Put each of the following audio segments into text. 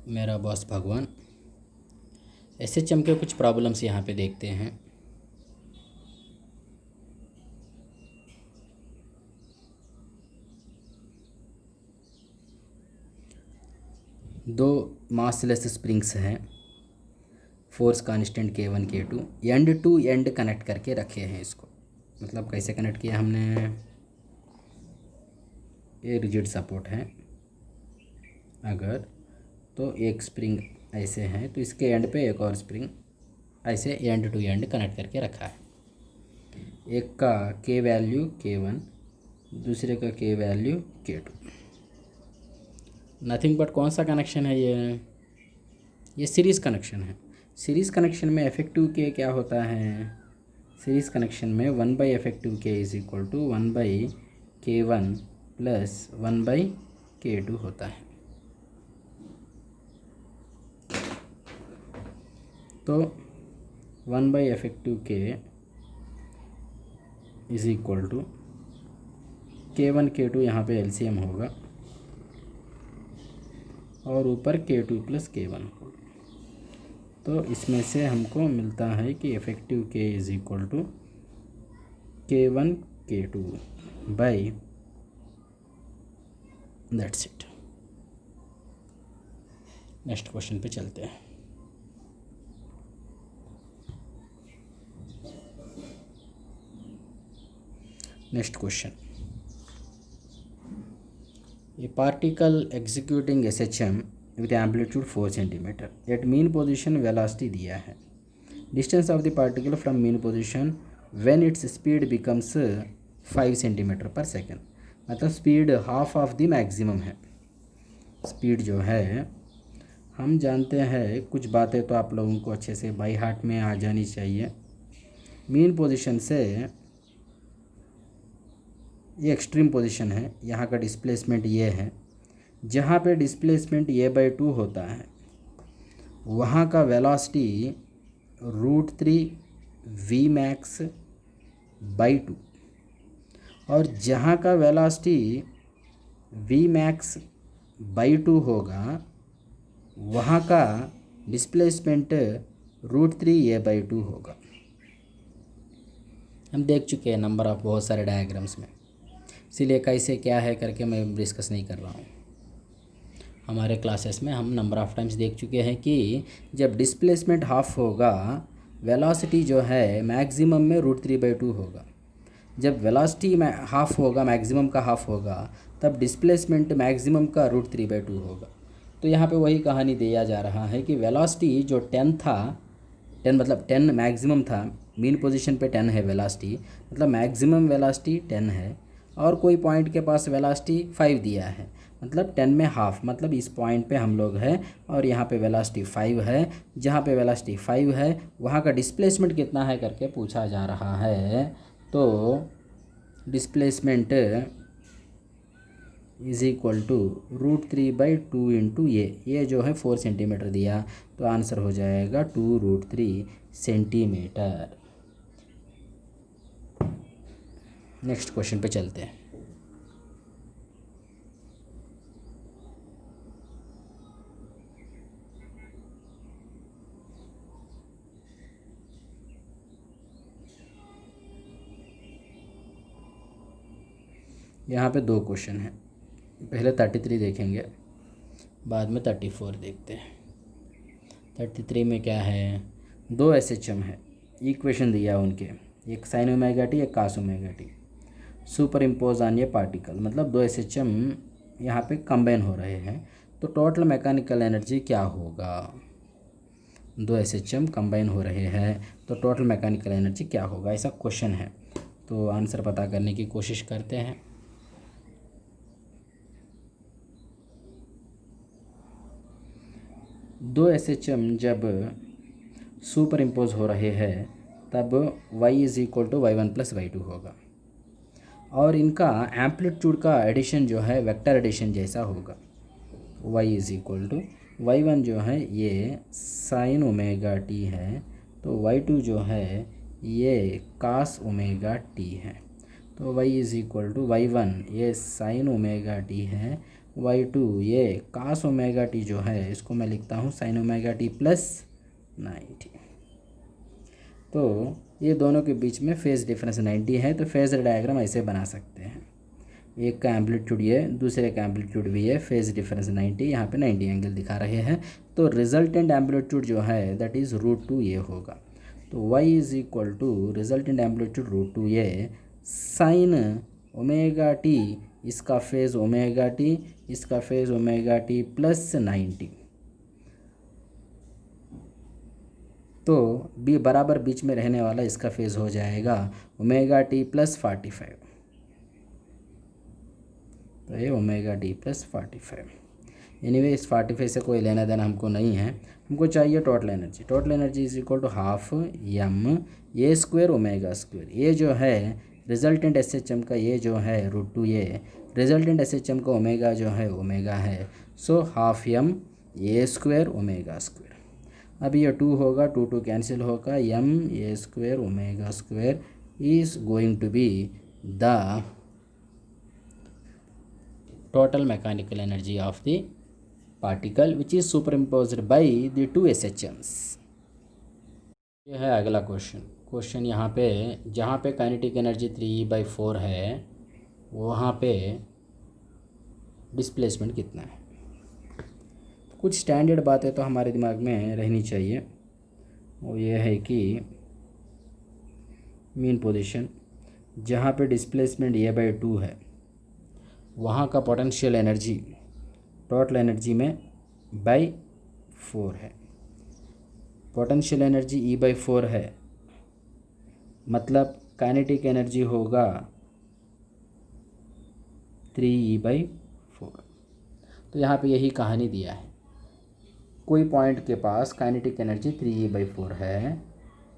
मेरा बॉस भगवान। एसएचएम के कुछ प्रॉब्लम्स यहाँ पे देखते हैं। दो मासलेस स्प्रिंग्स हैं, force constant K1 K2, end to end connect करके रखे हैं। इसको मतलब कैसे कनेक्ट किया हमने, ये रिजिड सपोर्ट है अगर, तो एक स्प्रिंग ऐसे है तो इसके एंड पे एक और स्प्रिंग ऐसे एंड टू एंड कनेक्ट करके रखा है। एक का K वैल्यू K1, दूसरे का K value K2। Nothing but कौन सा कनेक्शन है ये सीरीज़ कनेक्शन है। सीरीज़ कनेक्शन में इफेक्टिव K क्या होता है, सीरीज़ कनेक्शन में 1 by effective K is equal to 1 by K1 plus 1 by K2 होता है। तो 1 by effective K is equal to K1 K2, यहाँ पे एलसीएम होगा और ऊपर K2 प्लस K1 होगा। तो इसमें से हमको मिलता है कि effective K is equal to K1 K2 by, that's it. Next question पे चलते हैं। Next question, a particle executing SHM with amplitude 4 centimetre at mean position velocity दिया है। Distance of the particle from mean position when its speed becomes 5 centimetre per second. मतलब speed half of the maximum है। Speed जो है हम जानते हैं, कुछ बातें तो आप लोगों को अच्छे से बाई हार्ट में आ जानी चाहिए। मीन पोजीशन से ये एक्सट्रीम पोजीशन है, यहाँ का डिस्प्लेसमेंट ये है। जहाँ पे डिस्प्लेसमेंट a/2 होता है वहाँ का वेलोसिटी √3 Vmax/2, और जहाँ का वेलोसिटी Vmax/2 होगा वहाँ का डिस्प्लेसमेंट √3 a/2 होगा। हम देख चुके हैं नंबर ऑफ बहुत सारे डायग्राम्स में, इसीलिए कैसे क्या है करके मैं डिस्कस नहीं कर रहा हूँ। हमारे क्लासेस में हम नंबर ऑफ़ टाइम्स देख चुके हैं कि जब डिस्प्लेसमेंट हाफ होगा, वेलोसिटी जो है मैक्सिमम में √3/2 होगा। जब वेलोसिटी में हाफ होगा, मैक्सिमम का हाफ होगा, तब डिस्प्लेसमेंट मैक्सिमम का √3/2 होगा। तो यहाँ पे वही कहानी दिया जा रहा है कि वेलोसिटी जो 10 था, 10 मतलब 10 मैक्सिमम था, मीन पोजीशन पे 10 है वेलोसिटी, मतलब मैक्सिमम वेलोसिटी 10 है, और कोई पॉइंट के पास वेलोसिटी 5 दिया है, मतलब 10 में हाफ, मतलब इस पॉइंट पे हम लोग हैं और यहाँ पे वेलोसिटी 5 है। जहाँ पे वेलोसिटी 5 है वहाँ का डिस्प्लेसमेंट कितना है करके पूछा जा रहा है। तो displacement is equal to √3/2 into ये जो है 4 सेंटीमीटर दिया, तो आंसर हो जाएगा 2√3 सेंटीमीटर। नेक्स्ट क्वेश्चन पे चलते हैं। यहाँ पे 2 क्वेश्चन हैं, पहले 33 देखेंगे, बाद में 34 देखते हैं। 33 में क्या है, 2 SHM है, इक्वेशन दिया उनके, एक sin ω t, एक cos ω t, super impose on ये पार्टिकल। मतलब 2 SHM यहाँ पे कंबाइन हो रहे हैं, तो टोटल मैकेनिकल एनर्जी क्या होगा। 2 SHM कंबाइन हो रहे हैं तो टोटल मैकेनिकल एनर्जी क्या होगा, ऐसा क्वेश्चन है। तो आंसर पता करने की कोशिश करते हैं। दो SHM जब सुपर इम्पोज हो रहे हैं तब y is equal to y1 plus y2 होगा, और इनका एम्पलीट्यूड का एडिशन जो है वेक्टर एडिशन जैसा होगा। y is equal to y1 जो है ये sin ω t है, तो y2 जो है ये cos ω t है। तो y is equal to y1 ये sin ω t है, y2 ये cos ओमेगा टी जो है इसको मैं लिखता हूँ sin ओमेगा टी प्लस 90। तो ये दोनों के बीच में फेज़ डिफरेंस 90 है, तो फेज़र डायग्राम ऐसे बना सकते हैं। एक का एम्पलीट्यूड ये, दूसरे का एम्पलीट्यूड भी है, फेज़ डिफरेंस 90, यहाँ पे 90 एंगल दिखा रहे हैं। तो रिजल्टेंट एम्पलीट्यूड जो है दैट इज़ √2 ये होगा। तो y is equal to resultant amplitude √2 ये साइन ओमेगा टी, इसका फेज़ ओमेगा टी, इसका फेज़ ओमेगा टी प्लस 90। तो बी बराबर बीच में रहने वाला इसका फेज़ हो जाएगा ओमेगा टी प्लस 45। तो ये ओमेगा टी प्लस 45। एनीवे इस 45 से कोई लेना देना हमको नहीं है, हमको चाहिए total energy. Total energy is equal to half M A square omega square. ये जो है रिजल्टेंट एस एच एम का, ये जो है √2 ये रिजल्टेंट एस एच एम का ओमेगा जो है ओमेगा है। So half M A square omega square. अब ये 2 होगा, 2 कैंसिल होगा, M A square omega square is going to be the total mechanical energy of the particle which is superimposed by the two SHMs। ये है अगला question यहाँ पे जहाँ पे काइनेटिक एनर्जी 3/4 है वहाँ पे डिस्प्लेसमेंट कितना है। कुछ स्टैंडर्ड बातें तो हमारे दिमाग में रहनी चाहिए, वो ये है कि मीन पोजीशन जहाँ पे डिस्प्लेसमेंट a/2 है वहाँ का पोटेंशियल एनर्जी टोटल एनर्जी में /4 है। पोटेंशियल एनर्जी E/4 है, मतलब काइनेटिक एनर्जी होगा 3E/4। तो यहाँ पे यही कहानी दिया है, कोई पॉइंट के पास काइनेटिक एनर्जी 3E/4 है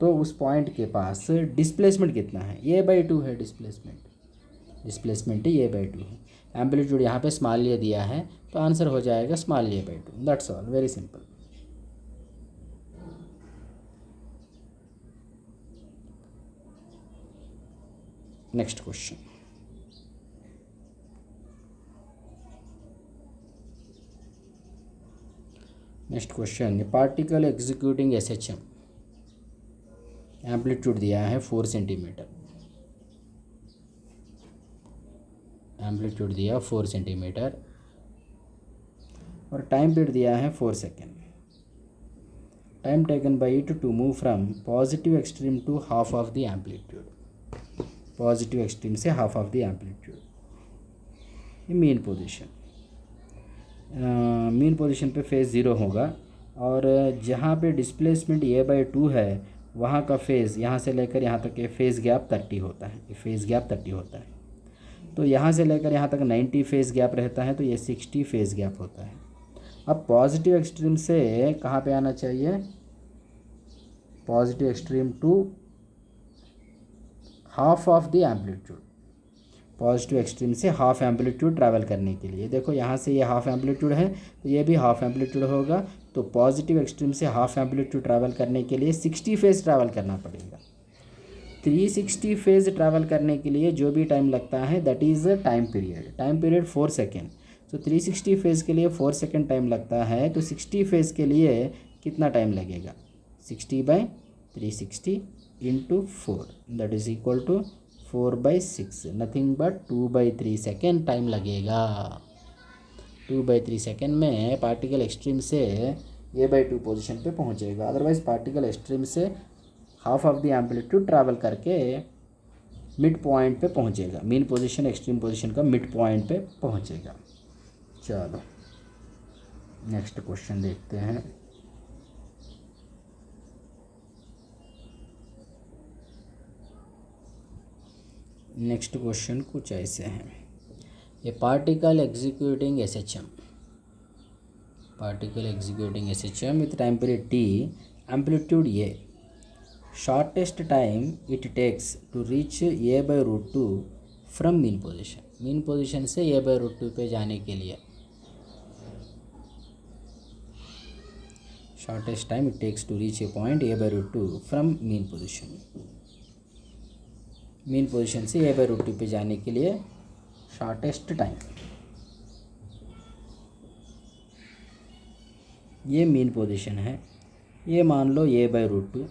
तो उस पॉइंट के पास डिस्प्लेसमेंट कितना है, a/2 है। डिस्प्लेसमेंट ही a/2 है। एम्पलीट्यूड यहाँ पे स्मॉल ए दिया है तो आंसर हो जाएगा small a/2। That's all, very simple. Next question, particle executing SHM amplitude दिया है 4 सेंटीमीटर, एम्पलीट्यूड दिया 4 सेंटीमीटर और टाइम पीरियड दिया है 4 सेकेंड। Time taken by it to move from positive extreme to half of the amplitude, positive extreme से half of the amplitude. ये mean position पे फेज़ 0 होगा और जहाँ पे डिस्प्लेसमेंट a/2 है वहाँ का फेज़ यहाँ से लेकर यहाँ तक ये फेज़ गैप 30 होता है, ये फेज़ गैप 30 होता है। तो यहाँ से लेकर यहाँ तक 90 फेज़ गैप रहता है, तो ये 60 फेज़ गैप होता है। अब पॉजिटिव एक्सट्रीम से कहाँ पे आना चाहिए, positive extreme to half of the amplitude. Positive extreme से हाफ एम्पलीट्यूड ट्रैवल करने के लिए, देखो यहाँ से ये हाफ एम्पलीट्यूड है तो ये भी हाफ एम्पलीट्यूड होगा। तो पॉजिटिव एक्सट्रीम से हाफ एम्पलीट्यूड ट्रैवल करने के लिए 60 फेज़ ट्रैवल करना पड़ेगा। 360 फेज़ ट्रैवल करने के लिए जो भी टाइम लगता है that is time period 4 second. तो 360 फेज़ के लिए 4 सेकेंड टाइम लगता है, तो 60 फेज़ के लिए कितना टाइम लगेगा, 60/360 × 4 that is equal to 4/6, nothing but 2/3 second time लगेगा। 2/3 सेकेंड में पार्टिकल एक्सट्रीम से a/2 पोजीशन पे पहुंचेगा। अदरवाइज पार्टिकल एक्सट्रीम से half of the amplitude travel करके मिड पॉइंट पे पहुंचेगा, मेन पोजीशन एक्सट्रीम पोजीशन का मिड पॉइंट पे पहुंचेगा। चलो नेक्स्ट क्वेश्चन देखते हैं। नेक्स्ट क्वेश्चन कुछ ऐसे हैं, a particle executing SHM with time period t, amplitude a, shortest time it takes to reach a/√2 from mean position से a/√2 पे जाने के लिए shortest time it takes to reach a point a/√2 from mean position से a/√2 पे जाने के लिए शॉर्टेस्ट टाइम। ये मीन पोजीशन है, ये मान लो a/√2।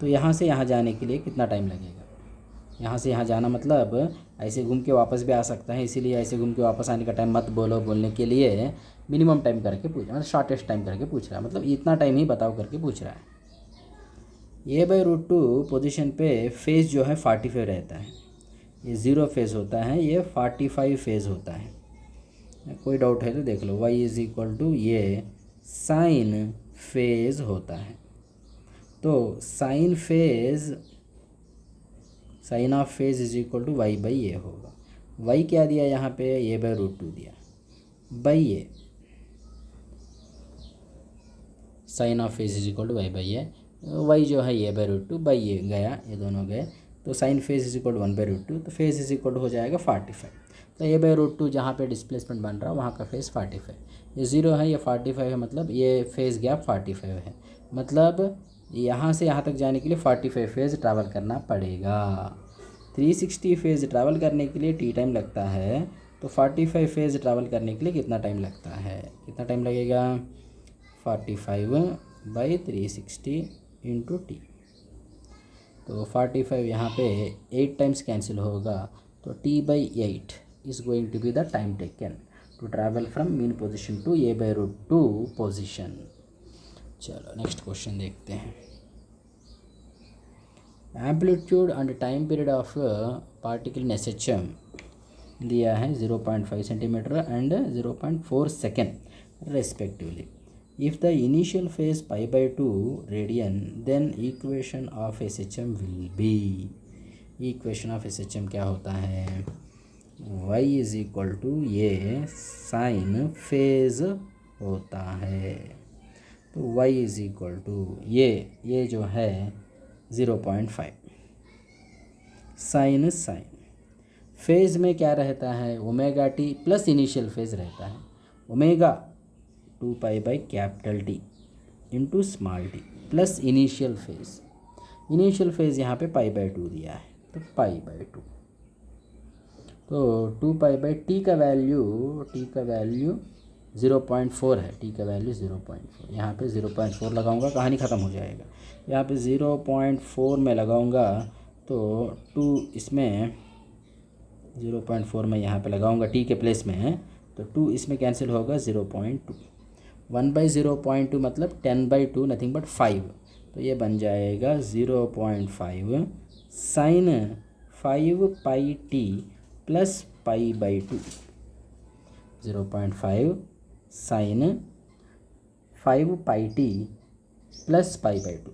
तो यहाँ से यहाँ जाने के लिए कितना टाइम लगेगा? यहाँ से यहाँ जाना मतलब ऐसे घूम के वापस भी आ सकता है, इसीलिए ऐसे घूम के वापस आने का टाइम मत बोलो, बोलने के लिए मिनिमम टाइम करके पूछ रहा है, मतलब शॉर्टेस्ट टाइम करके पूछ रहा है, मतलब इतना टाइम ही बताओ करके पूछ रहा है। a/√2 पोजीशन पे फेज़ जो है 45 रहता है, ये 0 फेज़ होता है, ये 45 फेज़ होता है। कोई डाउट है तो देख लो। y ये साइन फेज़ होता है, तो साइन ऑफ फेज़ y/a होगा। y क्या दिया यहाँ पे? a/√2 दिया, by A. Sine of phase y/a, y जो है a/√2 बाई ए गया, ये दोनों गए, तो साइन फेज़ 1/√2, तो फेज़ हो जाएगा 45। तो a/√2 जहाँ पे डिस्प्लेसमेंट बन रहा है वहाँ का फेज़ 45, ये 0 है, ये 45 है, मतलब ये फेज़ गैप 45 है, मतलब यहाँ से यहाँ तक जाने के लिए 45 फेज़ ट्रैवल करना पड़ेगा। 360 फेज़ ट्रैवल करने के लिए टी टाइम लगता है, तो 45 फेज़ ट्रैवल करने के लिए कितना टाइम लगता है? कितना टाइम लगेगा? 45/360 इंटू टी। तो 45 यहाँ पे 8 टाइम्स कैंसिल होगा, तो t/8 is going to be the time taken to travel from mean position to a/√2 position. चलो नेक्स्ट क्वेश्चन देखते हैं। Amplitude and time period of particle in SHM दिया है 0.5 centimetre and 0.4 second respectively. If the initial phase π/2 radian, then equation of SHM will be. Equation of SHM क्या होता है? y ये sign phase होता है, तो y ये जो है 0.5 साइन फेज़ में क्या रहता है? ω/t प्लस इनिशियल फेज़ रहता है, omega 2π/T into small T plus initial phase यहाँ पे π/2 दिया है, तो π/2। तो 2π/T का वैल्यू 0.4 है, T का वैल्यू 0.4, यहाँ पे 0.4 लगाऊंगा, कहानी ख़त्म हो जाएगा। यहाँ पे 0.4 में लगाऊंगा तो 2 इसमें 0.4 में यहाँ पे लगाऊंगा T के प्लेस में, तो 2 इसमें कैंसिल होगा, 0.2। 1/0.2 मतलब 10/2 नथिंग बट 5, तो ये बन जाएगा 0.5 sign 5πT plus π/2। 0.5 sign 5πT plus π/2।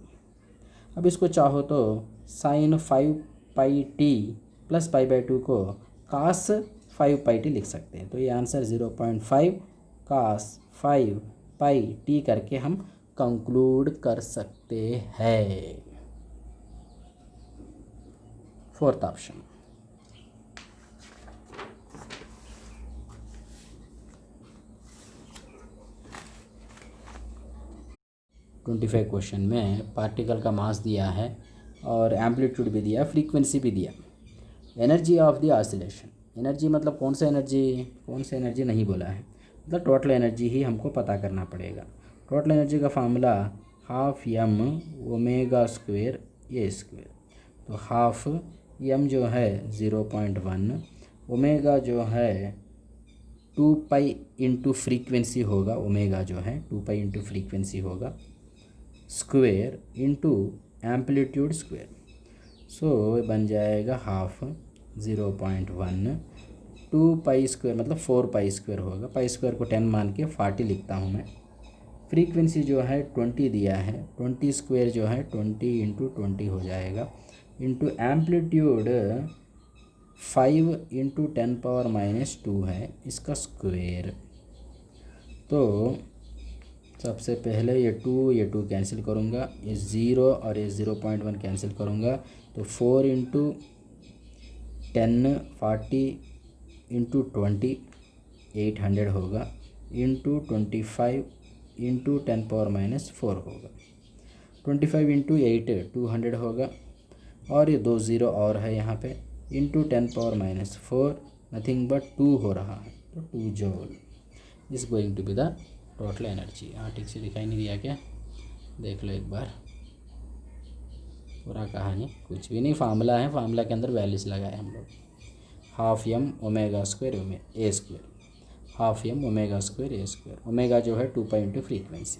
अब इसको चाहो तो साइन 5πT प्लस π/2 को cos 5πT लिख सकते हैं, तो ये आंसर 0.5 cos 5πT करके हम कंक्लूड कर सकते हैं। Fourth option. ट्वेंटी 25 क्वेश्चन में पार्टिकल का मास दिया है और एम्पलीट्यूड भी दिया, फ्रीक्वेंसी भी दिया। Energy of the oscillation, energy मतलब कौन सा एनर्जी नहीं बोला है, मतलब टोटल एनर्जी ही हमको पता करना पड़ेगा। टोटल एनर्जी का फार्मूला 12m ω² A², तो 12m जो है 0.1, ओमेगा जो है 2π इंटू फ्रीक्वेंसी होगा, ओमेगा जो है 2π इंटू फ्रीक्वेंसी होगा, स्क्वेयर इंटू एम्पलीट्यूड स्क्वेयर, सो बन जाएगा 12 0.1 2π² मतलब 4π² होगा, π² को 10 मान के 40 लिखता हूँ मैं। फ्रीक्वेंसी जो है 20 दिया है, 20² जो है 20 इंटू 20 हो जाएगा, इंटू एम्पलीट्यूड 5 इंटू 10⁻² है, इसका स्क्वेयर। तो सबसे पहले ये 2 कैंसिल करूँगा, ये 0 और ये 0.1 कैंसिल करूँगा, तो 4 इंटू 10 40 इंटू 20 800 होगा, इंटू 25 इंटू 10⁻4 होगा, 25 इंटू 8 200 होगा, और ये 2 0 और है यहाँ पे, इंटू 10⁻4 नथिंग बट 2 हो रहा है, तो 2 joule is going to be the total energy, हाँ ठीक से दिखाई नहीं दिया क्या, देख लो एक बार पूरा कहानी। कुछ भी नहीं, फार्मूला है, फार्मूला के अंदर वैल्यूज लगाए हम लोग। Half m omega square a square, half m omega square a square. Omega जो है 2 pi into frequency,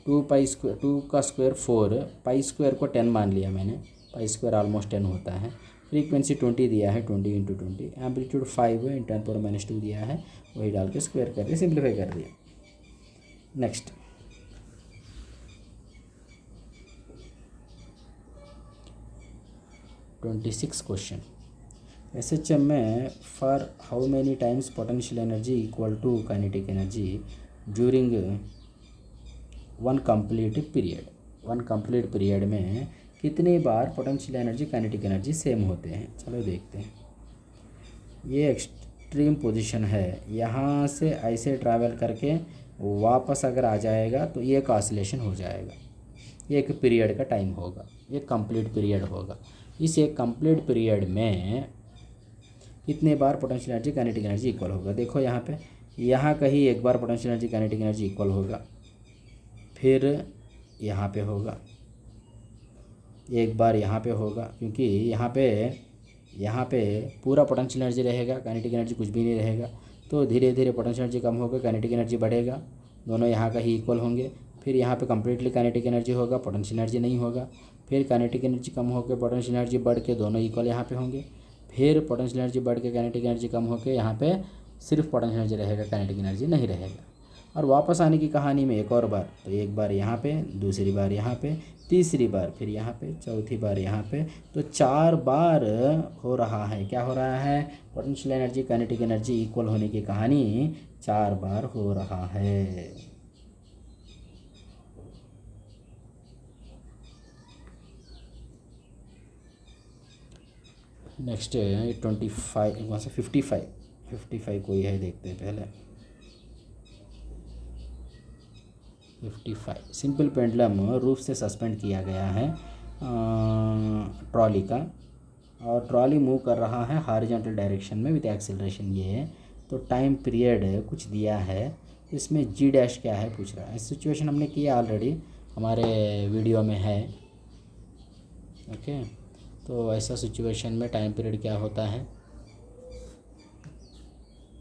2 pi square, 2 का स्क्वायर 4, पाई स्क्वायर को 10 मान लिया मैंने, पाई स्क्वायर ऑलमोस्ट 10 होता है। फ्रीक्वेंसी 20 दिया है, 20 इंटू 20, एम्पलीट्यूड 5 है, 10⁻⁻2 दिया है, वही डाल के स्क्वायर करके सिंप्लीफाई कर दिया। नेक्स्ट, क्वेश्चन, SHM में for how many times potential energy equal to kinetic energy during one complete period. One complete period में कितनी बार potential energy kinetic energy same होते हैं। चलो देखते हैं। ये एक्सट्रीम पोजीशन है, यहाँ से ऐसे ट्रैवल करके वापस अगर आ जाएगा तो ये एक ऑसिलेशन हो जाएगा, ये एक पीरियड का टाइम होगा, ये कंप्लीट पीरियड होगा। इस एक कंप्लीट पीरियड में कितने बार potential energy kinetic energy equal होगा। देखो यहाँ पे, यहाँ कहीं एक बार potential energy kinetic energy equal होगा, फिर यहाँ पे होगा, एक बार यहाँ पे होगा, क्योंकि यहाँ पे पूरा पोटेंशियल एनर्जी रहेगा, काइनेटिक एनर्जी कुछ भी नहीं रहेगा। तो धीरे धीरे पोटेंशियल एनर्जी कम होगा, काइनेटिक एनर्जी बढ़ेगा, दोनों यहाँ का ही इक्वल होंगे। फिर यहाँ पे कम्प्लीटली काइनेटिक एनर्जी होगा, पोटेंशियल एनर्जी नहीं होगा। फिर काइनेटिक एनर्जी कम होकर पोटेंशियल एनर्जी बढ़ के दोनों इक्वल यहाँ पे होंगे। फिर पोटेंशियल एनर्जी बढ़ के काइनेटिक एनर्जी कम होकर यहाँ पे सिर्फ पोटेंशियल एनर्जी रहेगा, काइनेटिक एनर्जी नहीं रहेगा। और वापस आने की कहानी में एक और बार, तो एक बार यहाँ पे, दूसरी बार यहाँ पे, तीसरी बार फिर यहाँ पे, चौथी बार यहाँ पे, तो 4 बार हो रहा है। क्या हो रहा है, potential energy kinetic energy equal होने की कहानी 4 बार हो रहा है। नेक्स्ट 25 वहाँ से 55 कोई है, देखते हैं पहले। 55 सिंपल पेंडुलम रूफ से सस्पेंड किया गया है ट्रॉली का, और ट्रॉली मूव कर रहा है हॉरिजॉन्टल डायरेक्शन में विद एक्सेलरेशन ये है। तो टाइम पीरियड कुछ दिया है, इसमें जी डैश क्या है पूछ रहा है। सिचुएशन हमने किया ऑलरेडी, हमारे वीडियो में है। ओके, तो ऐसा सिचुएशन में टाइम पीरियड क्या होता है,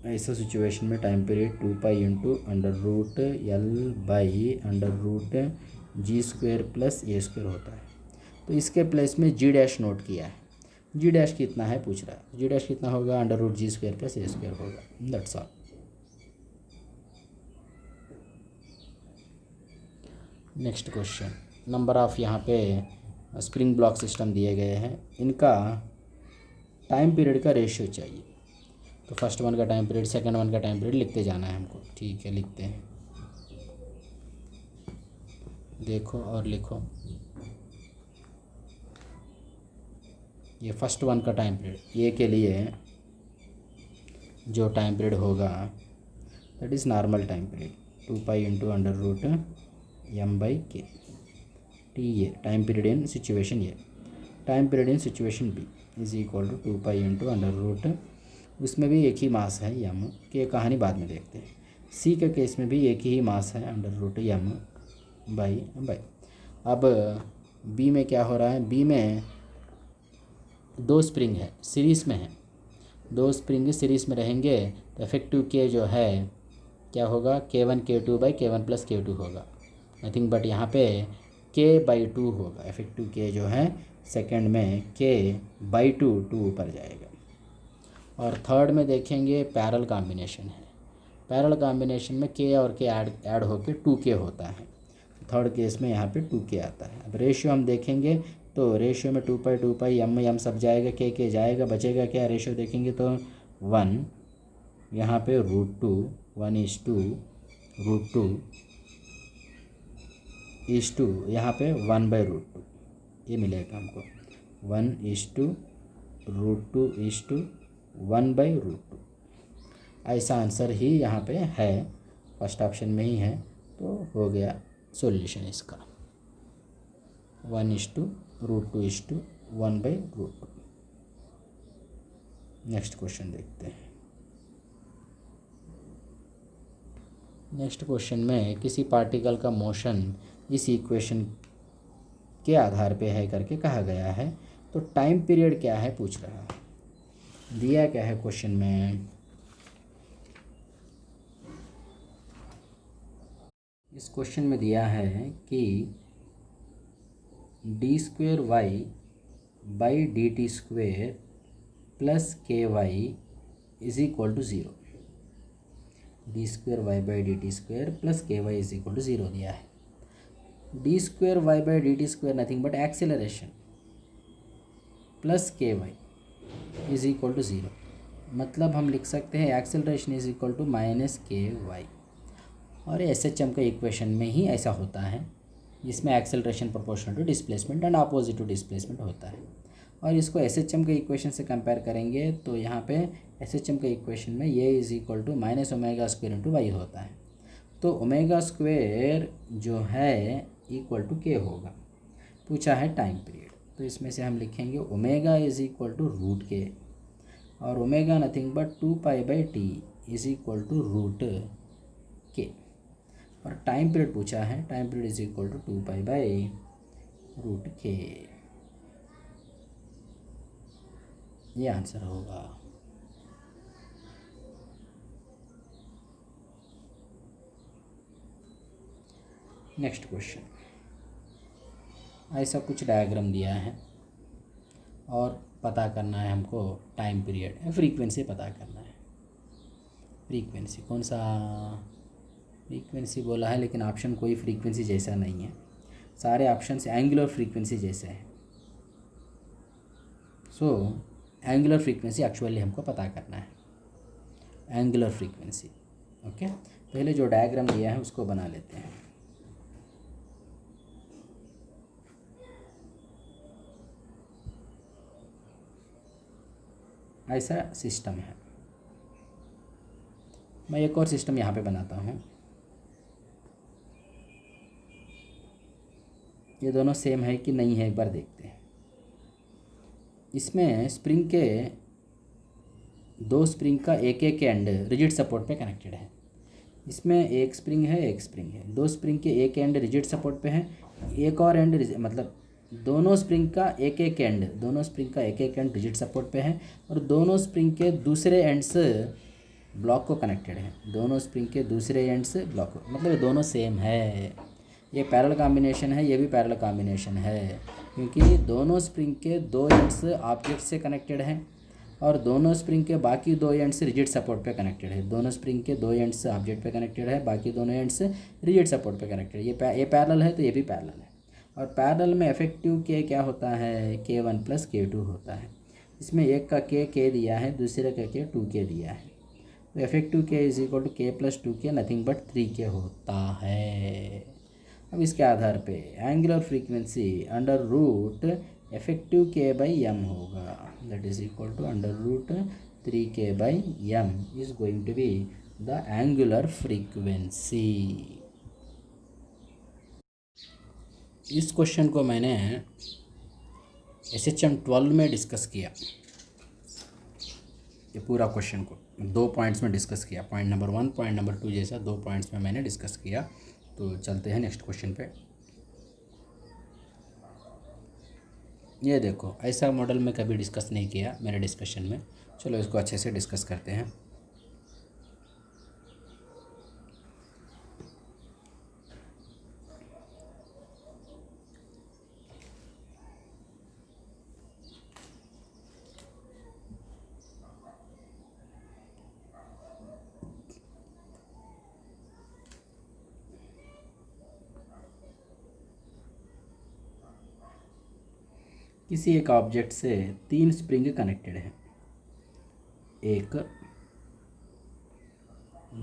ऐसा सिचुएशन में time period 2 pi into √L/√G² plus A square होता है। तो इसके प्लेस में जी डैश नोट किया है। जी डैश कितना है पूछ रहा है, जी डैश कितना होगा, √G² प्लस A स्क्वायर होगा, that's all. Next question, number of यहाँ पे स्प्रिंग ब्लॉक सिस्टम दिए गए हैं, इनका टाइम पीरियड का रेशियो चाहिए। तो फर्स्ट वन का टाइम पीरियड, सेकंड वन का टाइम पीरियड लिखते जाना है हमको। ठीक है, लिखते हैं, देखो और लिखो। ये फर्स्ट वन का टाइम पीरियड, ये के लिए जो टाइम पीरियड होगा that is normal time period 2 pi into √m/k t. ये time period in situation A, time period in situation B is equal to 2 pi into √, उसमें भी एक ही मास है यम, की कहानी बाद में देखते हैं। सी के केस में भी एक ही मास है √m/। अब बी में क्या हो रहा है, बी में 2 स्प्रिंग है, सीरीज़ में है, 2 स्प्रिंग सीरीज़ में रहेंगे, तो इफेक्टिव के जो है क्या होगा, K1 K2/K1 + K2 होगा, नथिंग बट यहाँ पे K/2 होगा। इफेक्टिव के जो है सेकंड में K/2 2 ऊपर जाएगा। और थर्ड में देखेंगे पैरेलल कॉम्बिनेशन है, पैरेलल कॉम्बिनेशन में K और K ऐड होकर 2K होता है। थर्ड केस में यहाँ पे 2K आता है। अब रेशियो हम देखेंगे, तो रेशियो में 2 पाई m सब जाएगा, K जाएगा, बचेगा क्या, रेशियो देखेंगे तो 1 यहाँ पे √2, 1:2 यहाँ पे 1/√2 ये मिलेगा हमको, 1:√2:1/√2। ऐसा आंसर ही यहाँ पे है, फर्स्ट ऑप्शन में ही है, तो हो गया सॉल्यूशन इसका 1:√2:1/√2। नेक्स्ट क्वेश्चन देखते हैं। नेक्स्ट क्वेश्चन में किसी पार्टिकल का मोशन इस इक्वेशन के आधार पे है करके कहा गया है, तो टाइम पीरियड क्या है पूछ रहा है। दिया क्या है क्वेश्चन में, इस क्वेश्चन में दिया है कि d²y/dt² plus ky is equal to 0। d²y/dt² plus ky is equal to 0 दिया है। d²y/dt² nothing but acceleration plus ky is equal to 0, मतलब हम लिख सकते हैं acceleration is equal to -ky। और एसएचएम का इक्वेशन में ही ऐसा होता है, जिसमें acceleration proportional to displacement and opposite to displacement होता है। और इसको एसएचएम के इक्वेशन से कंपेयर करेंगे तो यहाँ पे एसएचएम के इक्वेशन में ये is equal to -ω² into y होता है, तो ω² जो है इक्वल टू के होगा। पूछा है टाइम पीरियड, तो इसमें से हम लिखेंगे omega is equal to root k, और omega nothing but 2π/t is equal to root k. और टाइम पीरियड पूछा है, time period is equal to 2π/रूट के, ये आंसर होगा। नेक्स्ट क्वेश्चन, ऐसा कुछ डायग्राम दिया है और पता करना है हमको टाइम पीरियड, फ्रीक्वेंसी पता करना है। फ्रीक्वेंसी कौन सा, फ्रीक्वेंसी बोला है लेकिन ऑप्शन कोई फ्रीक्वेंसी जैसा नहीं है, सारे ऑप्शंस एंगुलर फ्रीक्वेंसी जैसे हैं। सो एंगुलर फ्रीक्वेंसी एक्चुअली हमको पता करना है, एंगुलर फ्रीक्वेंसी। ओके, पहले जो डायग्राम दिया है उसको बना लेते हैं। ऐसा सिस्टम है, मैं एक और सिस्टम यहाँ पे बनाता हूँ। ये दोनों सेम है कि नहीं है एक बार देखते हैं। इसमें स्प्रिंग के दो स्प्रिंग का एक एक एंड रिजिड सपोर्ट पे कनेक्टेड है। इसमें एक स्प्रिंग है, एक स्प्रिंग है, दो स्प्रिंग के एक एंड रिजिड सपोर्ट पे है, एक और एंड मतलब दोनों स्प्रिंग का एक एक एंड, दोनों स्प्रिंग का एक एक एंड रिजिड सपोर्ट पे है, और दोनों स्प्रिंग के दूसरे एंड्स ब्लॉक को कनेक्टेड है। दोनों स्प्रिंग के दूसरे एंड्स ब्लॉक को, मतलब ये दोनों सेम है। ये पैरेलल कॉम्बिनेशन है, ये भी पैरेलल कॉम्बिनेशन है, क्योंकि दोनों स्प्रिंग के दो एंड्स ऑब्जेक्ट से कनेक्टेड हैं और दोनों स्प्रिंग के बाकी दो एंड्स रिजिड सपोर्ट पे कनेक्टेड है। दोनों स्प्रिंग के दो एंड्स ऑब्जेक्ट पे कनेक्टेड है, बाकी दोनों एंड्स रिजिड सपोर्ट पे कनेक्टेड है। ये पैरेलल है तो ये भी पैरेलल है। और पैरेलल में इफेक्टिव के क्या होता है, K1 + K2 होता है। इसमें एक का K दिया है, दूसरे का K 2K दिया है, तो effective K is equal to K + 2K nothing but 3K होता है। अब इसके आधार पे angular frequency under root effective K/m होगा, that is equal to under root 3K/m is going to be the angular frequency. इस क्वेश्चन को मैंने SHM 12 में डिस्कस किया। ये पूरा क्वेश्चन को 2 पॉइंट्स में डिस्कस किया, पॉइंट नंबर 1 पॉइंट नंबर 2 जैसा 2 पॉइंट्स में मैंने डिस्कस किया। तो चलते हैं नेक्स्ट क्वेश्चन पे। ये देखो, ऐसा मॉडल में कभी डिस्कस नहीं किया मेरे डिस्कशन में, चलो इसको अच्छे से डिस्कस करते हैं। किसी एक ऑब्जेक्ट से 3 स्प्रिंग कनेक्टेड है, 1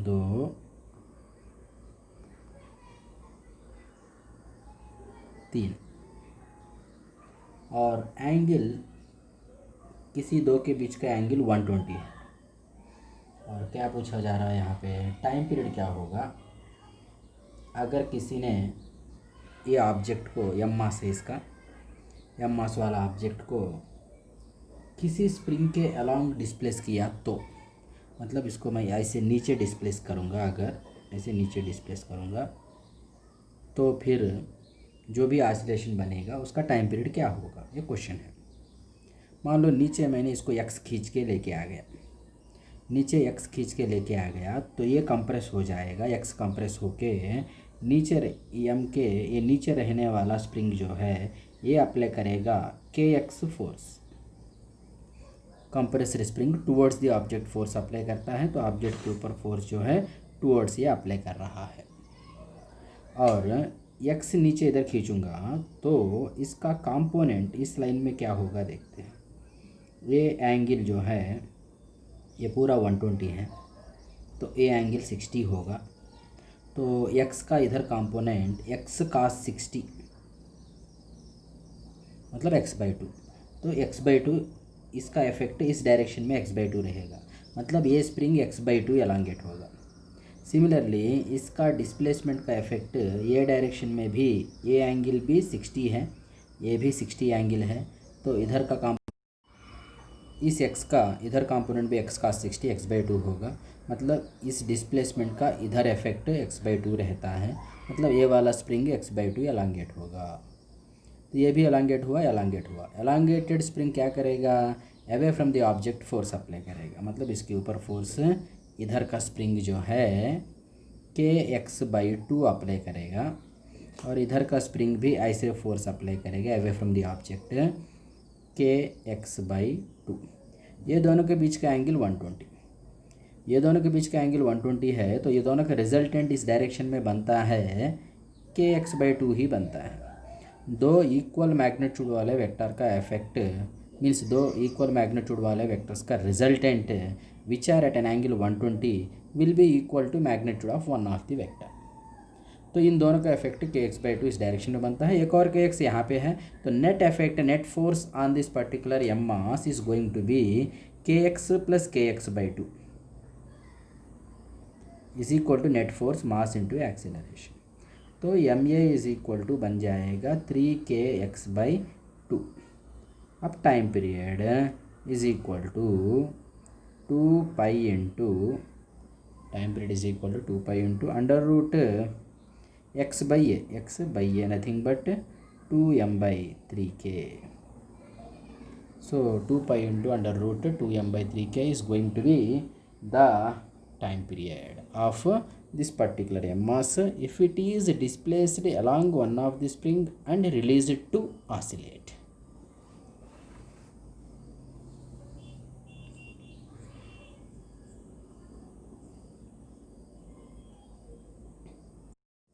2 3, और एंगल किसी दो के बीच का एंगल 120 है। और क्या पूछा जा रहा है यहाँ पे, टाइम पीरियड क्या होगा अगर किसी ने ये ऑब्जेक्ट को m मास है, इसका m मास वाला ऑब्जेक्ट को किसी स्प्रिंग के अलोंग डिस्प्लेस किया, तो मतलब इसको मैं ऐसे नीचे डिस्प्लेस करूँगा अगर, ऐसे नीचे डिस्प्लेस करूँगा तो फिर जो भी ऑसिलेशन बनेगा उसका टाइम पीरियड क्या होगा, ये क्वेश्चन है। मान लो नीचे मैंने इसको एक्स खींच के लेके आ गया, नीचे एक्स खींच के लेके आ गया तो ये कंप्रेस हो जाएगा, एक्स कंप्रेस होके नीचे एम के ये नीचे रहने वाला स्प्रिंग जो है ये अप्लाई करेगा के x force, compressor spring towards the object force apply करता है, तो ऑब्जेक्ट के ऊपर फोर्स जो है टूवर्ड्स ये अप्लाई कर रहा है। और एक्स नीचे इधर खींचूंगा तो इसका कंपोनेंट इस लाइन में क्या होगा देखते हैं। ये एंगल जो है ये पूरा 120 है तो ए एंगल 60 होगा, तो एक्स का इधर कंपोनेंट एक्स cos 60 मतलब x/2, तो x/2 इसका इफेक्ट इस डायरेक्शन में x/2 रहेगा, मतलब ये स्प्रिंग x/2 एलांगेट होगा। सिमिलरली इसका डिस्प्लेसमेंट का इफेक्ट ये डायरेक्शन में भी, ये एंगल भी 60 है, ये भी 60 एंगल है, तो इधर का इस x का इधर कंपोनेंट भी x cos 60 x/2 होगा, मतलब इस डिस्प्लेसमेंट का इधर इफेक्ट x/2 रहता है, मतलब ये वाला स्प्रिंग x/2 एलांगेट होगा। तो ये भी एलांगेट हुआ, एलांगेट हुआ। एलांगेटेड स्प्रिंग क्या करेगा, away from the object force apply करेगा, मतलब इसके ऊपर फोर्स इधर का स्प्रिंग जो है के x/2 अप्लाई करेगा, और इधर का स्प्रिंग भी ऐसे फोर्स अप्लाई करेगा अवे फ्रॉम द ऑब्जेक्ट के x/2। ये दोनों के बीच का एंगल 120, ये दोनों के बीच का एंगल 120 है, तो ये दोनों का रिजल्टेंट इस डायरेक्शन में बनता है के x/2 ही बनता है। दो इक्वल मैग्नीट्यूड वाले वेक्टर का इफेक्ट मीन्स दो इक्वल मैग्नीट्यूड वाले वेक्टर्स का resultant which are at an angle 120 will be equal to magnitude of one of the vector. तो इन दोनों का इफेक्ट के x/2 इस डायरेक्शन में बनता है, एक और के x यहाँ पे है, तो net effect net force on this particular m mass is going to be k x plus k x/2 is equal to net force mass into acceleration. तो m a is equal to बन जाएगा 3kx/2। अब time period is equal to 2 into time period is equal to 2 into under root x/a nothing but 2m/3k। So 2 into under root 2m/3k is going to be the time period of this particular mass if it is displaced along one of the spring and released to oscillate.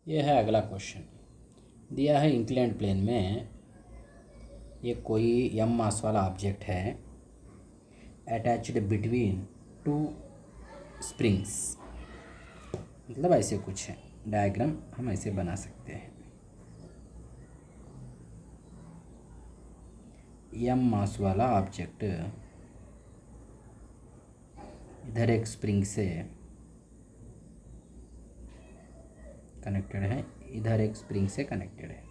ये है अगला question, दिया है inclined plane में ये कोई m मास वाला object है अटैच्ड बिटवीन टू स्प्रिंग्स, मतलब ऐसे कुछ है डायग्राम हम ऐसे बना सकते हैं। m मास वाला ऑब्जेक्ट इधर एक स्प्रिंग से कनेक्टेड है, इधर एक स्प्रिंग से कनेक्टेड है।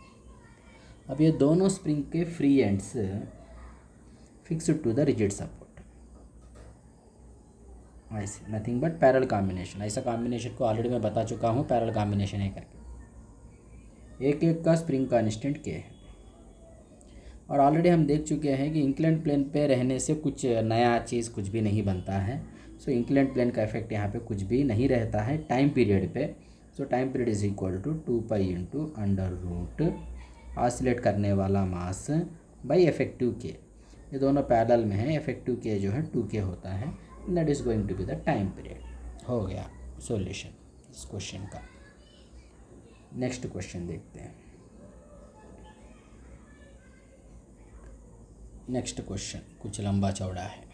अब ये दोनों स्प्रिंग के free ends fixed to the rigid support, ऐसे नथिंग बट पैरेलल कॉम्बिनेशन। ऐसा कॉम्बिनेशन को ऑलरेडी मैं बता चुका हूँ, पैरेलल कॉम्बिनेशन है करके। एक एक का स्प्रिंग कांस्टेंट के है, और ऑलरेडी हम देख चुके हैं कि इंक्लाइंड प्लेन पे रहने से कुछ नया चीज़ कुछ भी नहीं बनता है। सो इंक्लाइंड प्लेन का इफेक्ट यहाँ पे कुछ भी नहीं रहता है टाइम पीरियड पे। So time period is equal to 2 into under root oscillate करने वाला मास बाई इफेक्टिव के, ये दोनों पैरेलल में है, इफेक्टिव के जो है 2k होता है, that is going to be the time period. हो गया सॉल्यूशन इस क्वेश्चन का। नेक्स्ट क्वेश्चन देखते हैं। नेक्स्ट क्वेश्चन कुछ लंबा चौड़ा है,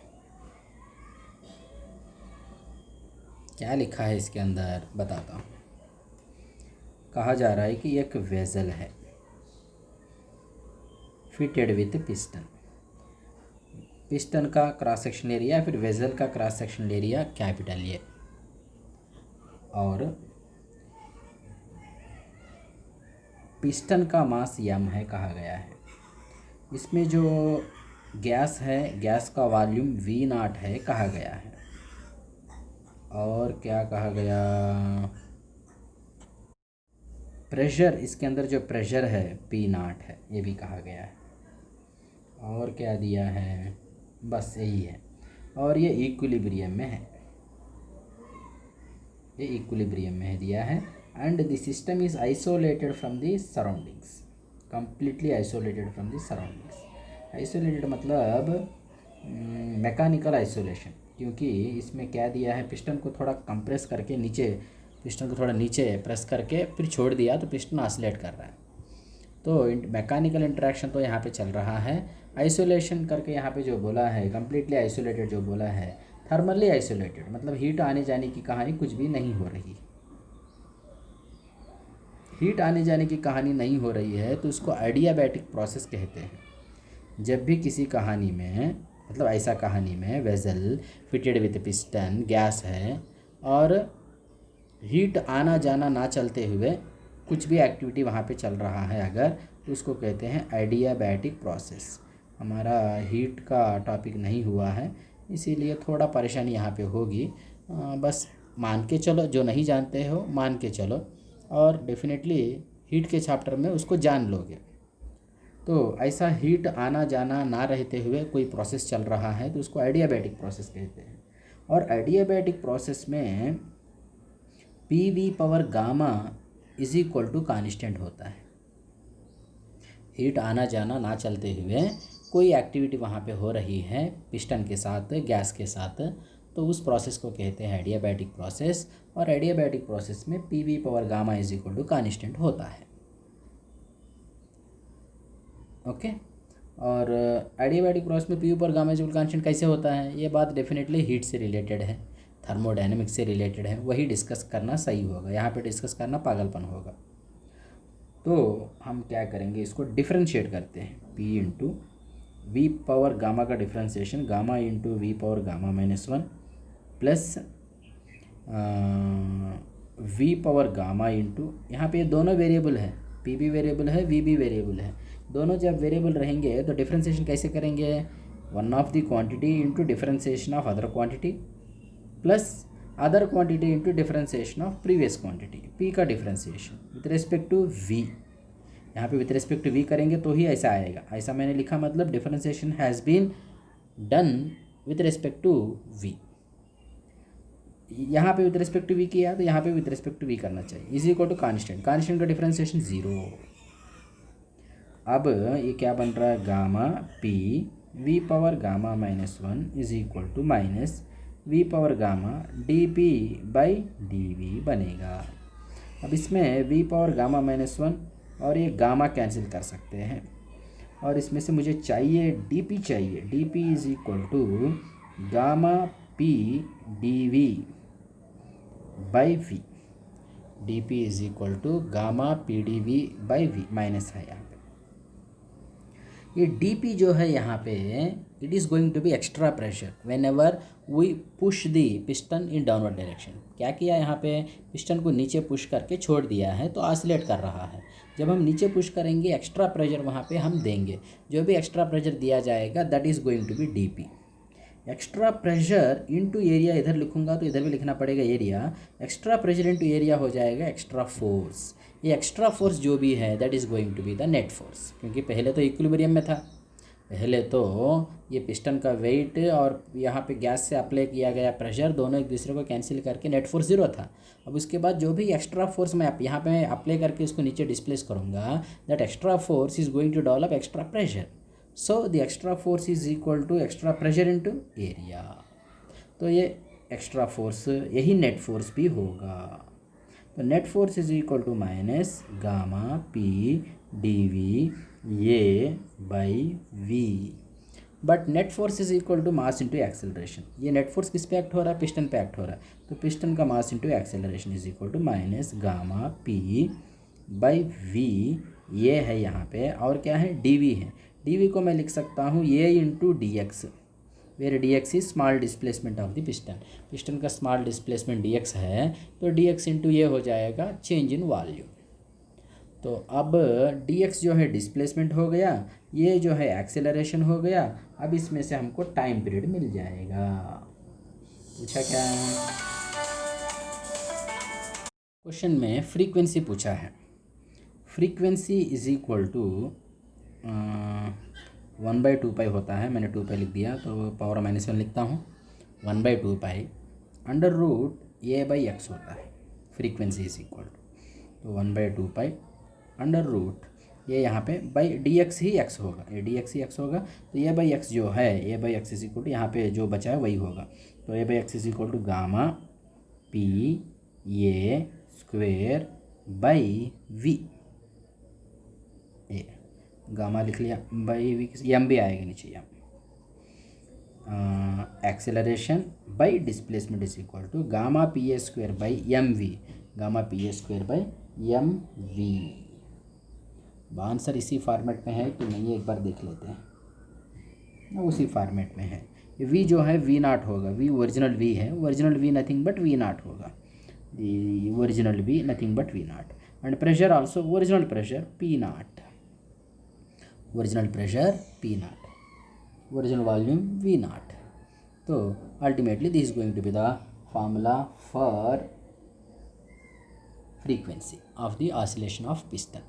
क्या लिखा है इसके अंदर बताता हूँ। कहा जा रहा है कि एक वेसल है फिटेड विथ पिस्टन, पिस्टन का क्रॉस सेक्शन एरिया या फिर वेसल का cross section area capital A, और पिस्टन का मास m है कहा गया है। इसमें जो गैस है, गैस का वॉल्यूम V0 है कहा गया है, और क्या कहा गया, प्रेशर, इसके अंदर जो प्रेशर है पी नॉट है, ये भी कहा गया है। और क्या दिया है, बस यही है। और ये इक्विलिब्रियम में है, ये इक्विलिब्रियम में है दिया है। And the system is isolated from the surroundings, completely isolated from the surroundings. Isolated मतलब मैकेनिकल आइसोलेशन, क्योंकि इसमें क्या दिया है, पिस्टन को थोड़ा कंप्रेस करके नीचे, पिस्टन को थोड़ा नीचे प्रेस करके फिर छोड़ दिया तो पिस्टन ऑसिलेट कर रहा है। तो मैकेनिकल इंटरेक्शन तो यहाँ पे चल रहा है। आइसोलेशन करके यहाँ पे जो बोला है, कंप्लीटली आइसोलेटेड जो बोला है, थर्मली आइसोलेटेड मतलब हीट आने जाने की कहानी कुछ भी नहीं हो रही। हीट आने जाने की कहानी नहीं हो रही है तो उसको एडियाबैटिक प्रोसेस कहते हैं। जब भी किसी कहानी में, मतलब ऐसा कहानी में vessel fitted with piston, gas है और हीट आना जाना ना चलते हुए कुछ भी एक्टिविटी वहाँ पे चल रहा है अगर, तो उसको कहते हैं एडियाबैटिक प्रोसेस। हमारा हीट का टॉपिक नहीं हुआ है इसीलिए थोड़ा परेशानी यहाँ पे होगी, बस मान के चलो, जो नहीं जानते हो मान के चलो और डेफिनेटली हीट के चैप्टर में उसको जान लोगे। तो ऐसा हीट आना जाना ना रहते हुए कोई प्रोसेस चल रहा है तो उसको एडियाबैटिक प्रोसेस कहते हैं। और एडियाबैटिक प्रोसेस में P V power gamma is equal to constant होता है। हीट आना जाना ना चलते हुए कोई एक्टिविटी वहाँ पे हो रही है पिस्टन के साथ, गैस के साथ, तो उस प्रोसेस को कहते हैं एडियाबैटिक प्रोसेस। और एडियाबैटिक प्रोसेस में P V power gamma is equal to constant होता है। ओके। और एडियाबैटिक प्रोसेस में P V power gamma is equal to constant कैसे होता है, ये बात डेफिनेटली हीट से रिलेटेड है, थर्मोडायनेमिक्स से रिलेटेड है, वही डिस्कस करना सही होगा। यहाँ पे डिस्कस करना पागलपन होगा। तो हम क्या करेंगे, इसको डिफ्रेंशिएट करते हैं। P into v power gamma का differentiation, gamma into v power gamma -1 plus v power gamma into, यहाँ पे ये दोनों वेरिएबल है, P भी वेरिएबल है, V भी वेरिएबल है। दोनों जब वेरिएबल रहेंगे तो डिफ्रेंशिएशन कैसे करेंगे, one of the quantity into differentiation of other quantity plus other quantity into differentiation of previous quantity, P का differentiation with respect to V। यहाँ पे विथ रिस्पेक्ट टू V करेंगे तो ही ऐसा आएगा। ऐसा मैंने लिखा मतलब differentiation has been done with respect to V। यहाँ पे विथ रिस्पेक्ट टू V किया तो यहाँ पे विथ रिस्पेक्ट टू V करना चाहिए। Is equal to constant, constant का डिफ्रेंशिएशन 0। अब ये क्या बन रहा है, gamma P V power gamma -1 is equal to minus V power gamma dP by dV बनेगा। अब इसमें वी पावर गामा -1 और ये गामा कैंसिल कर सकते हैं और इसमें से मुझे चाहिए dP चाहिए। dP is equal to gamma P dV by V। dP is equal to gamma P dV by V, minus है यहाँ पे। ये dP जो है यहाँ पे, it is going to be extra pressure whenever we push the piston in downward direction. क्या किया यहाँ पे, पिस्टन को नीचे पुश करके छोड़ दिया है तो ऑसिलेट कर रहा है। जब हम नीचे पुश करेंगे एक्स्ट्रा प्रेशर वहाँ पे हम देंगे, जो भी एक्स्ट्रा प्रेशर दिया जाएगा that is going to be dP। Extra pressure into area, इधर लिखूंगा तो इधर भी लिखना पड़ेगा area, extra pressure into area हो जाएगा एक्स्ट्रा फोर्स। ये एक्स्ट्रा फोर्स जो भी है that is going to be the net force, क्योंकि पहले तो इक्विलिब्रियम में था, पहले तो ये पिस्टन का वेट और यहाँ पे गैस से अप्लाई किया गया प्रेशर दोनों एक दूसरे को कैंसिल करके नेट फोर्स 0 था। अब उसके बाद जो भी एक्स्ट्रा फोर्स मैं यहाँ पे अप्लाई करके इसको नीचे डिस्प्लेस करूँगा, that extra force is going to develop extra pressure. So the extra force is equal to extra pressure into area. तो ये एक्स्ट्रा फोर्स, यही नेट फोर्स भी होगा। तो net force is equal to minus gamma P dV ये by V। But net force is equal to mass into acceleration. ये net force किस पे एक्ट हो रहा है, पिस्टन पे एक्ट हो रहा है, तो पिस्टन का mass into acceleration is equal to minus gamma P by V। ये है यहाँ पे, और क्या है, dV है। dV को मैं लिख सकता हूँ A into dx, where dx is small displacement of the piston. Piston का स्मॉल डिस्प्लेसमेंट dx है तो dx इंटू ये हो जाएगा चेंज इन वॉल्यूम। तो अब dx जो है डिस्प्लेसमेंट हो गया, ये जो है एक्सेलरेशन हो गया। अब इसमें से हमको टाइम पीरियड मिल जाएगा। पूछा क्या है क्वेश्चन में, फ्रीक्वेंसी पूछा है। फ्रीक्वेंसी इज इक्वल टू 1/2 पाई होता है, मैंने 2 पाई लिख दिया तो पावर -1 लिखता हूँ। 1/2 पाई अंडर रूट a/x होता है फ्रीक्वेंसी इज इक्वल टू, तो 1/2 पाई अंडर रूट ये यहाँ पे बाई dx ही x होगा, ये dx ही x होगा, तो a/x जो है a/x इज इक्वल टू यहाँ पे जो बचा है वही होगा, तो a/x is equal to gamma p a square by v, A gamma लिख लिया बाई वी, एम भी आएगा नीचे M, acceleration by displacement is equal to gamma P A square by M V, gamma P A square by M V. Answer इसी format में है कि नहीं एक बार देख लेते हैं, उसी फॉर्मेट में है। वी जो है वी नाट होगा, वी ओरिजिनल वी है, original v nothing but v naught होगा, original v nothing but v naught, and pressure also original pressure p naught, original pressure p naught, original volume v naught. तो ultimately this is going to be the formula for frequency of the oscillation of piston.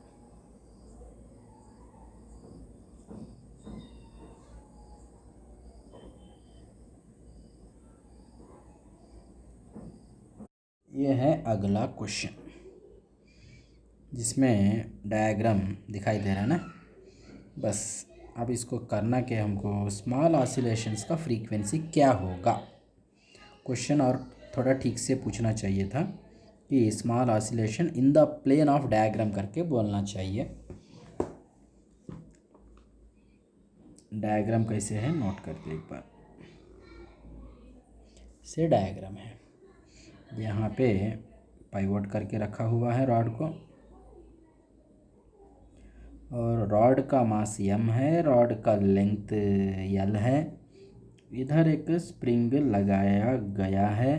ये है अगला question जिसमें diagram दिखाई दे रहा है ना, बस अब इसको करना कि हमको स्मॉल ऑसिलेशंस का फ्रीक्वेंसी क्या होगा। क्वेश्चन और थोड़ा ठीक से पूछना चाहिए था कि small oscillation in the plane of diagram करके बोलना चाहिए। डायग्राम कैसे है नोट करते एक बार, से डायग्राम है, यहाँ पे पाइवोट करके रखा हुआ है रॉड को, और रॉड का मास m है, रॉड का लेंथ l है, इधर एक स्प्रिंग लगाया गया है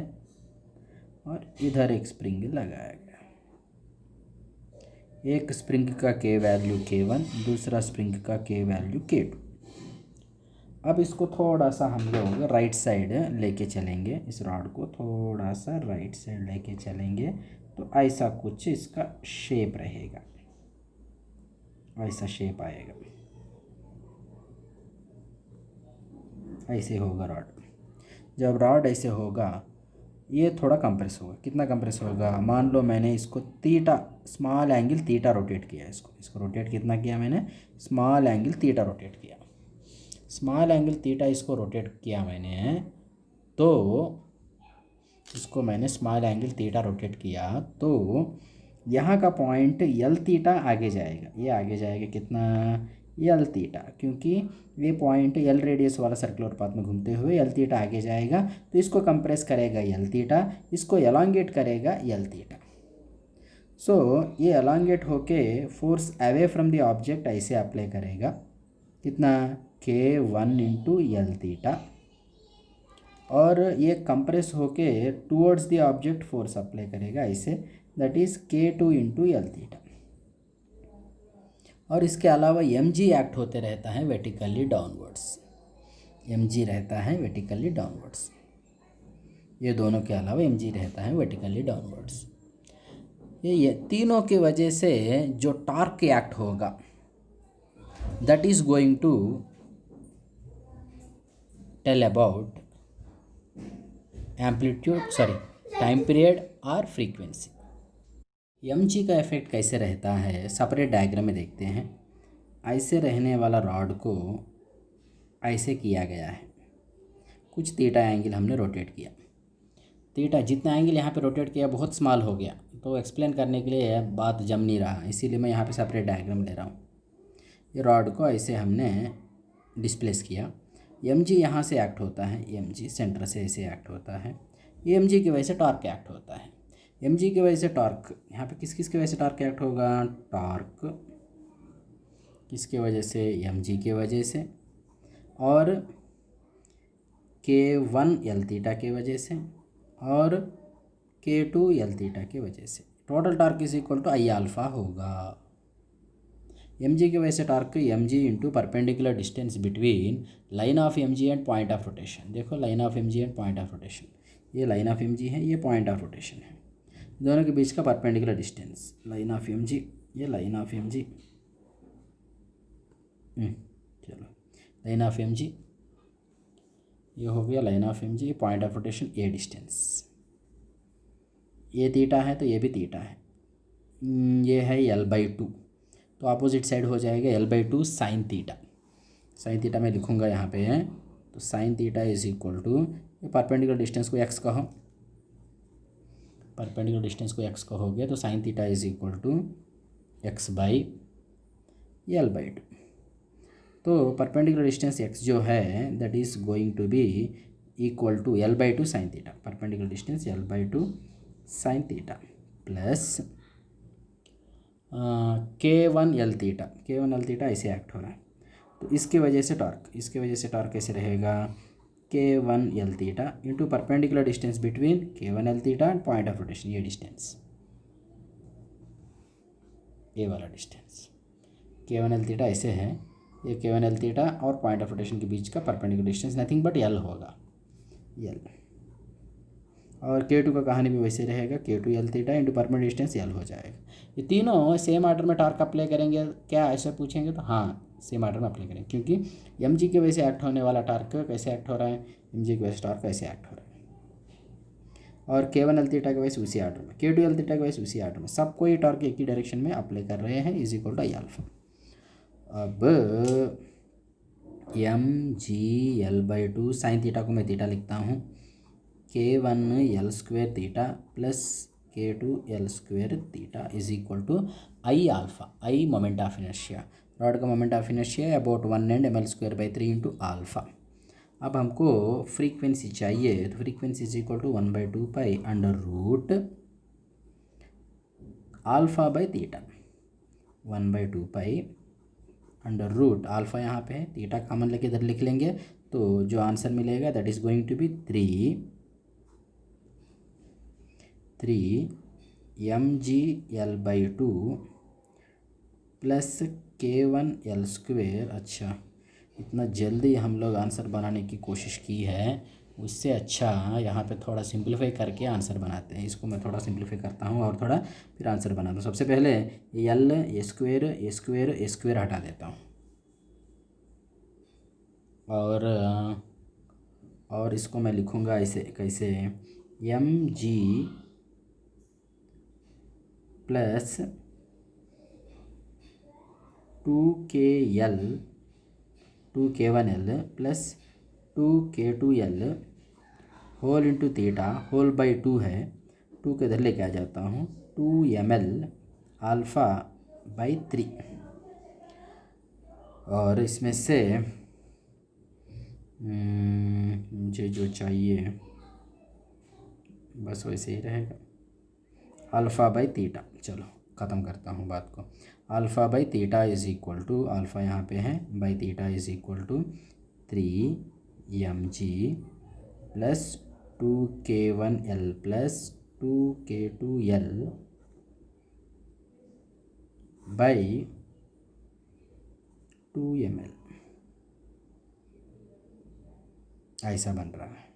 और इधर एक स्प्रिंग लगाया गया। एक स्प्रिंग का k वैल्यू k1, दूसरा स्प्रिंग का k वैल्यू k2। अब इसको थोड़ा सा हम लोग राइट साइड लेके चलेंगे, इस रॉड को थोड़ा सा राइट साइड लेके चलेंगे तो ऐसा कुछ इसका शेप रहेगा, ऐसा शेप आएगा, ऐसे होगा रॉड। जब रॉड ऐसे होगा ये थोड़ा कंप्रेस होगा, कितना कंप्रेस होगा, मान लो मैंने इसको theta small angle theta rotate किया, इसको रोटेट कितना किया मैंने, स्मॉल एंगल थीटा रोटेट किया, स्मॉल एंगल थीटा इसको रोटेट किया मैंने, तो इसको मैंने स्मॉल एंगल थीटा रोटेट किया तो यहाँ का पॉइंट यल थीटा आगे जाएगा, ये आगे जाएगा कितना यल थीटा, क्योंकि ये पॉइंट यल रेडियस वाला सर्कुलर पाथ में घूमते हुए यल थीटा आगे जाएगा, तो इसको कंप्रेस करेगा यल थीटा, इसको एलोंगेट करेगा यल थीटा। सो ये एलोंगेट होके force away from the object ऐसे अप्लाई करेगा, कितना K1 इंटू यल थीटा, और ये कंप्रेस होके towards the object force apply करेगा ऐसे, that is K2 into L theta. और इसके अलावा mg एक्ट होते रहता है वर्टिकली डाउनवर्ड्स, mg रहता है वर्टिकली डाउनवर्ड्स, ये दोनों के अलावा mg रहता है वर्टिकली डाउनवर्ड्स। ये तीनों की वजह से जो टॉर्क एक्ट होगा that is going to tell about amplitude time period और फ्रीक्वेंसी। mg का इफेक्ट कैसे रहता है सेपरेट डायग्राम में देखते हैं। ऐसे रहने वाला रॉड को ऐसे किया गया है, कुछ थीटा एंगल हमने रोटेट किया, थीटा जितना एंगल यहाँ पे रोटेट किया बहुत स्मॉल हो गया, तो एक्सप्लेन करने के लिए बात जम नहीं रहा, इसीलिए मैं यहाँ पे सेपरेट डायग्राम ले रहा हूँ। ये रॉड को ऐसे हमने डिस्प्लेस किया, mg यहाँ से एक्ट होता है, mg सेंटर से ऐसे एक्ट होता है, ये mg की वजह से टॉर्क एक्ट होता है, mg की वजह से टॉर्क, यहाँ पे किस किस की वजह से टॉर्क एक्ट होगा, टॉर्क किसके वजह से, mg की वजह से, और K1 यल थीटा की वजह से, और K2 यल थीटा की वजह से। Total torque is equal to I alpha होगा। mg की वजह से torque mg into perpendicular distance between line of mg and point of rotation. देखो line of mg and point of rotation, ये लाइन ऑफ mg है, ये point of rotation है, दोनों के बीच का perpendicular distance line of mg ये लाइन ऑफ एम जी, चलो लाइन ऑफ एम जी, ये हो गया line of M G, point of rotation a distance, ये थीटा है तो ये भी थीटा है, ये है L/2, तो अपोजिट साइड हो जाएगा L/2 sine theta. Sine theta मैं लिखूँगा यहाँ पे है, तो sine theta is equal to, ये परपेंडिकुलर डिस्टेंस को x कहो, परपेंडिकुलर डिस्टेंस को x कहोगे तो sine theta is equal to x/L/2। तो परपेंडिकुलर डिस्टेंस x जो है that is going to be equal to L/2 sine theta, perpendicular distance L/2 sine theta plus K1 L theta, K1 L theta ऐसे act हो रहा है, तो इसके वजह से टॉर्क कैसे रहेगा, K1L theta into perpendicular distance between K1L theta and point of rotation, ये डिस्टेंस, ये वाला डिस्टेंस K1L थीटा ऐसे है, ये K1L थीटा और पॉइंट ऑफ रोटेशन के बीच का perpendicular distance nothing but L होगा, L। और K2 का कहानी भी वैसे रहेगा, K2L theta into perpendicular distance L हो जाएगा। ये तीनों सेम ऑर्डर में टॉर्क अप्लाई करेंगे क्या, ऐसा पूछेंगे तो हाँ सेम ऑर्डर में अप्लाई करेंगे, क्योंकि एम जी की वजह से एक्ट होने वाला टॉर्क कैसे एक्ट हो रहा है, एम जी की वजह से टॉर्क कैसे एक्ट हो रहा है, और K1L थीटा की वजह से उसी ऑर्डर में, K2L थीटा की वजह से उसी ऑर्डर में, सबको ये टॉर्क एक ही डायरेक्शन में अप्लाई कर रहे हैं, is equal to I alpha. अब mg/L/2 साइन थीटा को मैं थीटा लिखता हूँ, K1L² theta plus K2L² theta is equal to I alpha, I moment of inertia, rod का moment of inertia about 1 and ml²/3 into alpha. अब हमको frequency चाहिए, तो frequency is equal to 1/2 pi under root alpha by theta, 1/2 pi under root alpha यहाँ पे है, theta common लेके इधर लिख लेंगे, तो जो आंसर मिलेगा that is going to be 3 mg/L/2 plus K1L²। अच्छा, इतना जल्दी हम लोग आंसर बनाने की कोशिश की है, उससे अच्छा यहाँ पे थोड़ा सिंप्लीफाई करके आंसर बनाते हैं। इसको मैं थोड़ा सिंप्लीफाई करता हूँ और थोड़ा फिर आंसर बनाता हूँ। सबसे पहले L A² हटा देता हूँ, और इसको मैं लिखूँगा ऐसे, कैसे, mg plus 2K1L plus 2K2L whole into theta whole by 2 है, 2 के इधर लेके आ जाता हूँ, 2ml अल्फ़ा बाई 3, और इसमें से मुझे जो चाहिए बस वैसे ही रहेगा, अल्फ़ा बाई थीटा। चलो ख़त्म करता हूँ बात को, alpha by theta is equal to, alpha यहाँ पे है, by theta is equal to 3mg plus 2K1L plus 2K2L by 2ml, ऐसा बन रहा है।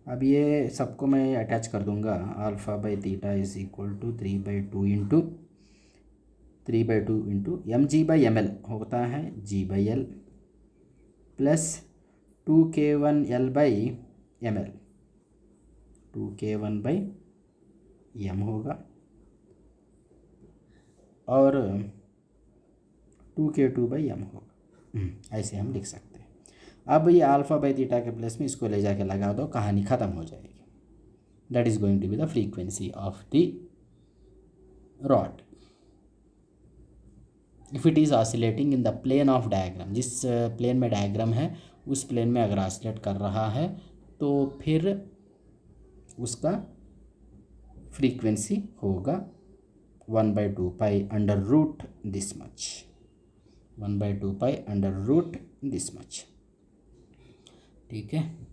अब ये सबको मैं अटैच कर दूंगा, alpha by theta is equal to 3/2 into mg/ml होता है g/l प्लस 2K1L/ml, 2K1/m होगा, और 2K2/m होगा, ऐसे हम लिख सकते हैं। अब ये अल्फ़ा बाई थीटा के प्लेस में इसको ले जाके लगा दो, कहानी ख़त्म हो जाएगी। That is going to be the frequency of the rod if it is oscillating in the plane of diagram, जिस प्लेन में डायग्राम है उस प्लेन में अगर ऑसिलेट कर रहा है तो फिर उसका फ्रीक्वेंसी होगा 1/2 pi under root this much, 1/2 pi under root this much, ठीक है।